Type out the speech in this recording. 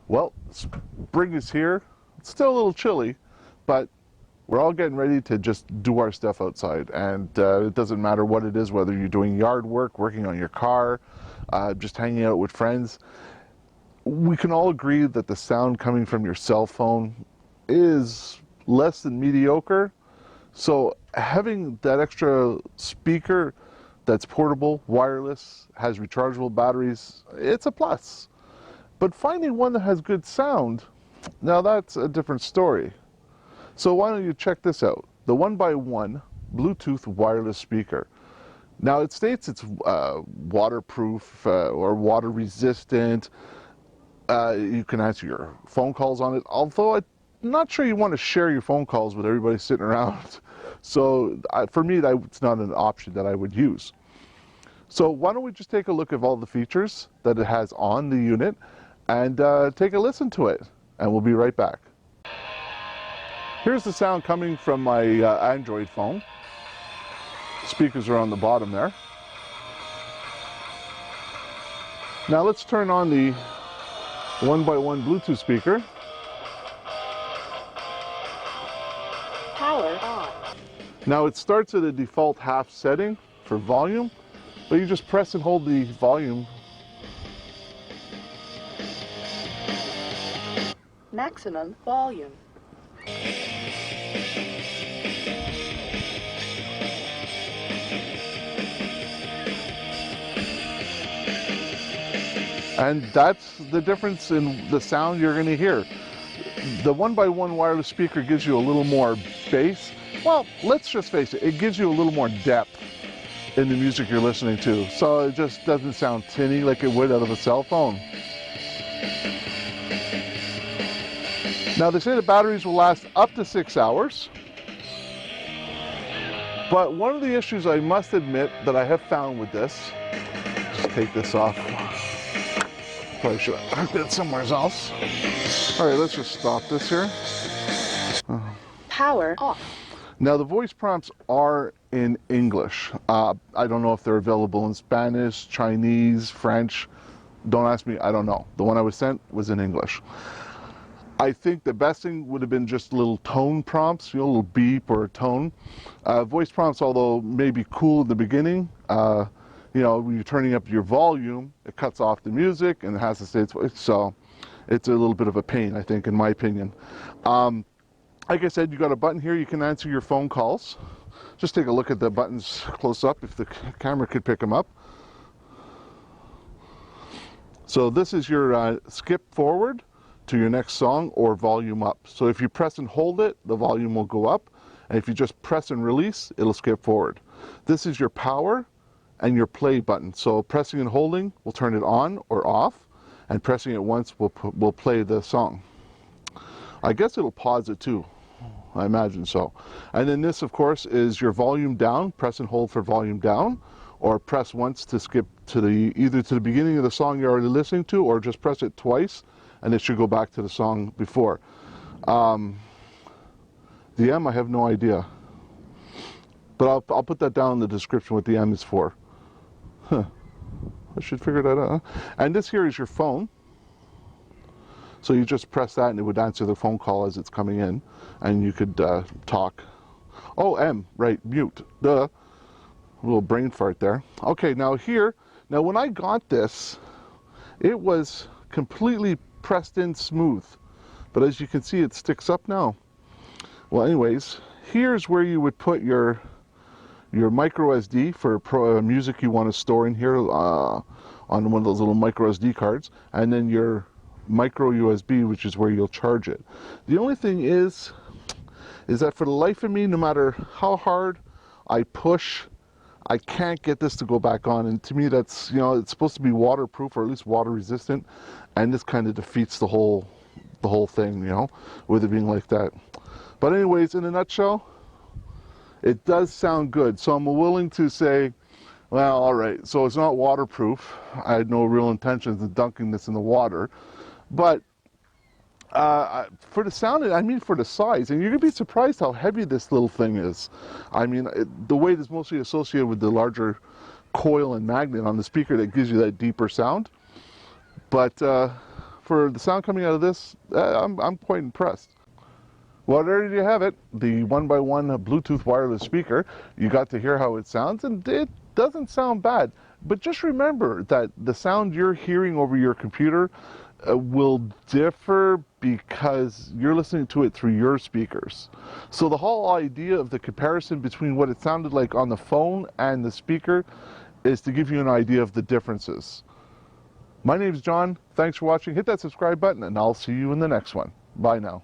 Well, spring is here. It's still a little chilly, but we're all getting ready to just do our stuff outside. And it doesn't matter what it is, whether you're doing yard work, working on your car, just hanging out with friends. We can all agree that the sound coming from your cell phone is less than mediocre. So having that extra speaker that's portable, wireless, has rechargeable batteries, it's a plus. But finding one that has good sound, now that's a different story. So why don't you check this out? The 1byone Bluetooth wireless speaker. Now it states it's waterproof or water resistant. You can answer your phone calls on it, although I'm not sure you want to share your phone calls with everybody sitting around. So for me, it's not an option that I would use. So why don't we just take a look at all the features that it has on the unit and take a listen to it, and we'll be right back. Here's the sound coming from my Android phone. Speakers are on the bottom there. Now let's turn on the 1byone Bluetooth speaker. Power on. Now it starts at a default half setting for volume, but you just press and hold the volume. Maximum volume. And that's the difference in the sound you're going to hear. The 1byone wireless speaker gives you a little more bass. Well, let's just face it, it gives you a little more depth in the music you're listening to. So it just doesn't sound tinny like it would out of a cell phone. Now they say the batteries will last up to 6 hours. But one of the issues I must admit that I have found with this, just take this off. Probably should have hooked it somewhere else. All right, let's just stop this here. Power off. Now the voice prompts are in English. I don't know if they're available in Spanish, Chinese, French. Don't ask me, I don't know. The one I was sent was in English. I think the best thing would have been just little tone prompts, a little beep or a tone. Voice prompts, although maybe cool in the beginning, when you're turning up your volume, it cuts off the music and it has to say its voice. So it's a little bit of a pain, I think, in my opinion. Like I said, you got a button here. You can answer your phone calls. Just take a look at the buttons close up if the camera could pick them up. So this is your skip forward to your next song or volume up. So if you press and hold it, the volume will go up. And if you just press and release, it'll skip forward. This is your power and your play button. So pressing and holding will turn it on or off, and pressing it once will play the song. I guess it'll pause it too. I imagine so. And then this, of course, is your volume down. Press and hold for volume down, or press once to skip to either to the beginning of the song you're already listening to, or just press it twice and it should go back to the song before. The M, I have no idea. But I'll put that down in the description what the M is for. I should figure that out. And this here is your phone. So you just press that and it would answer the phone call as it's coming in. And you could talk. Oh, M, right, mute. Duh. A little brain fart there. Okay, now when I got this, it was completely pressed in smooth. But as you can see, it sticks up now. Well, anyways, here's where you would put your micro SD for music you want to store in here on one of those little micro SD cards, and then your micro USB, which is where you'll charge it. The only thing is that for the life of me, no matter how hard I push, I can't get this to go back on. And to me, that's, it's supposed to be waterproof or at least water resistant, and this kind of defeats the whole thing, with it being like that. But anyways, in a nutshell, it does sound good. So I'm willing to say, well, all right, so it's not waterproof. I had no real intentions of dunking this in the water. But for the sound, for the size, and you're going to be surprised how heavy this little thing is. The weight is mostly associated with the larger coil and magnet on the speaker that gives you that deeper sound. But for the sound coming out of this, I'm quite impressed. Well, there you have it, the 1x1 Bluetooth wireless speaker. You got to hear how it sounds, and it doesn't sound bad. But just remember that the sound you're hearing over your computer will differ because you're listening to it through your speakers. So the whole idea of the comparison between what it sounded like on the phone and the speaker is to give you an idea of the differences. My name's John. Thanks for watching. Hit that subscribe button, and I'll see you in the next one. Bye now.